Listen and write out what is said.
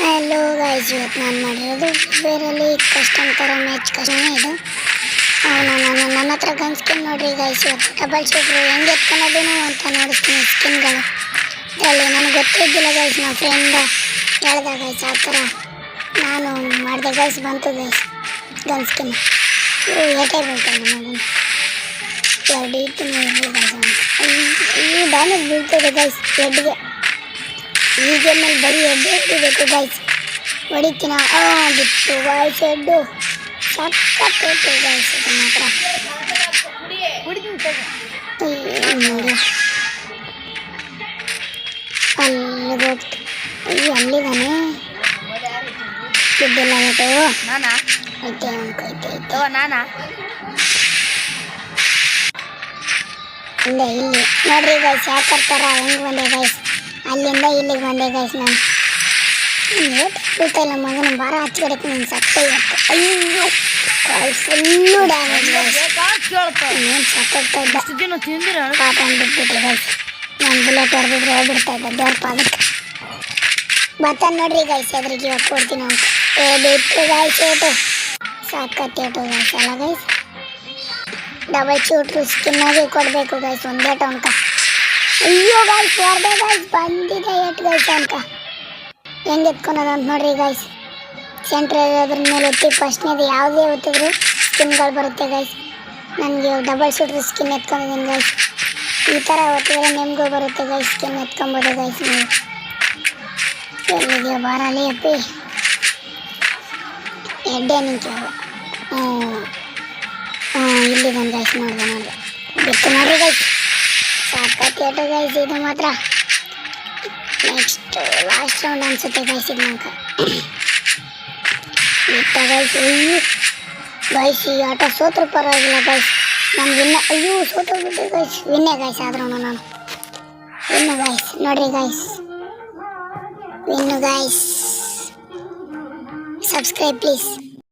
Hello guys, ಇವತ್ತು ನಾನು ಮಾಡಿರೋದು ಬೇರಲ್ಲಿ ಕಸ್ಟಮ್ ಥರ ಮ್ಯಾಚ್ ಕಷ್ಟನೇ ಇದು. ನನ್ನ ಹತ್ರ ಗನ್ ಸ್ಕಿನ್ ನೋಡ್ರಿ ಗೈಸ್. ಇವತ್ತು ಡಬಲ್ ಶೂಟ್ರು ಹೆಂಗೆ ಎತ್ಕೊಳೋದೇನು ಅಂತ ನೋಡಿಸ್ತೀನಿ ಸ್ಕಿನ್ಗಳು. ಇದರಲ್ಲಿ ನನಗೆ ಗೊತ್ತಿದ್ದಿಲ್ಲ ಗೈಸ್, ನಮ್ಮ ಫ್ರೆಂಡ್ ಹೇಳ್ದ ಗೈಸ್. ಆ ಥರ ನಾನು ಮಾಡಿದೆ ಗೈಸ್, ಬಂತು ಗೈಸ್ ಗನ್ ಸ್ಕಿನ್. ಏಟೇ ಬೀಳ್ತಾರೆ ನಮಗೂ ಎರಡು ಇರ್ತೀನಿ ಈ ಡ್ಯಾಮೇಜ್ ಬೀಳ್ತದೆ ಗೈಸ್ ಹೆಡ್ಗೆ. ಈ ಗೇಮಲ್ಲಿ ಬರೀ ಹೆಡ್ಡೆ ಹಿಡಿಬೇಕು ಗೈಸ್. ಹೊಡಿತೀನ ಬಿಟ್ಟು ಗೈಸ್, ಹೆಡ್ಡು ಸಕ್ಕತ್ತೈತೆ ಗೈಸ್. ಇದು ಮಾತ್ರ ನೋಡಿ ಅಲ್ಲಿಗೆ ಹೋಗ್ತು. ಅಲ್ಲಿಗಾನೆ ದುಡ್ಡೆಲ್ಲ ಐತೆ ಐತೆ ಐತೆ ಇಲ್ಲೇ ಇಲ್ಲಿ ನೋಡ್ರಿ ಗೈಸ್, ಯಾಕರ್ ಥರ ಹೆಂಗೆ ಬಂದೆ ಗೈಸ್. ಅಲ್ಲಿಂದ ಇಲ್ಲಿಗೆ ಬಂದೆ ಗೈಸ್. ನಾನು ಬೀಳ್ತಾ ಇಲ್ಲ ಮಗನ ಬಾರ ಹಚ್ಚಿಡಕ್ಕೆ ನೀನು ಸತ್ತೆ ಇವತ್ತು. ಅಯ್ಯೋ ಫುಲ್ಲು ಡ್ಯಾಮೇಜ್ ಗೈಸ್. ಏನು ಸತ್ತೋಗ್ತಾ ಇದ್ದ ಪಾಪ ಅಂದ್ಬಿಟ್ಬಿಟ್ರಿ ಗೈಸ್. ನಾನು ಬುಲೆಟ್ ಹೊಡೆದಿದ್ರೆ ಹೋಗ್ಬಿಡ್ತಾ ಇದ್ದ ದೇವ್ರ ಪಾದಕ್ಕೆ. ಬರ್ತಾನೆ ನೋಡ್ರಿ ಗೈಸ್, ಎದ್ರಿಗೆ ಇವಾಗ ಕೊಡ್ತೀನಿ ಅಂತ ಬಿಟ್ಟು ಗೈಸ್. ಏಟು ಸಾಕತ್ತೇಟು ಗೈಸ್ ಅಲ್ಲ ಗೈಸ್. ಡಬಲ್ ಶೂಟ್ರು ಸ್ಕಿನ್ನಾಗೆ ಕೊಡಬೇಕು ಗೈಸ್ ಒಂದೇ ಟೌನ್ಕ. ಅಯ್ಯೋ ಗೈಸ್ ಹೊರದೆ ಗೈಸ್, ಬಂದಿದೆ ಏಟ್ ಗೈಸ್ ಅನ್ಕ. ಹೆಂಗೆ ಎತ್ಕೊಳೋದು ಅಂತ ನೋಡ್ರಿ ಗೈಸ್. ಸೆಂಟ್ರ್ ಅದ್ರ ಮೇಲೆ ಎತ್ತಿ ಫಸ್ಟ್ನೇದು ಯಾವುದೇ ಒತ್ತಿದ್ರು ಸ್ಕಿನ್ಗಳು ಬರುತ್ತೆ ಗೈಸ್. ನನಗೆ ಡಬಲ್ ಶೂಟ್ರ್ ಸ್ಕಿನ್ ಎತ್ಕೊಂಡಿದ್ದೀನಿ ಗೈಸ್. ಈ ಥರ ಒತ್ತಿದ್ರೆ ನಿಮಗೂ ಬರುತ್ತೆ ಗೈಸ್, ಸ್ಕಿನ್ ಎತ್ಕೊಬೋದು ಗೈಸ್ ನೀವು. ಎಲ್ಲಿಗೆ ಬಾರಲ್ಲಿ ಅಪ್ಪಿ ಎಡ್ಡೆ ನಿಂತು ಇಲ್ಲಿ ಬಂದು ಗೈಸ್. ನೋಡಿದೆ ಬಿಟ್ಟು ನೋಡ್ರಿ ಗೈಸ್, ಸಾಕತ್ತೇಟು ಗೈಸ್ ಇದು ಮಾತ್ರ. ನೆಕ್ಸ್ಟ್ ಲಾಸ್ಟ್ ರೌಂಡ್ ಅನ್ಸುತ್ತೆ ಗೈಸ್ ಇದು ನಂಗೆ ಬಿಟ್ಟ ಗೈಸ್. ಗೈಸ್ ಈ ಆಟ ಸೋತ್ರು ಪರವಾಗಿಲ್ಲ ಗೈಸ್, ನಾನು ಅಯ್ಯೋ ಸೋತೋಗ್ಬಿಟ್ಟೆ ಗೈಸ್. ವಿನ್ನೇ ಗೈಸ್ ಆದ್ರೂ ನಾನು ವಿನ್ನು ಗೈಸ್. ನೋಡ್ರಿ guys, win guys. Subscribe please.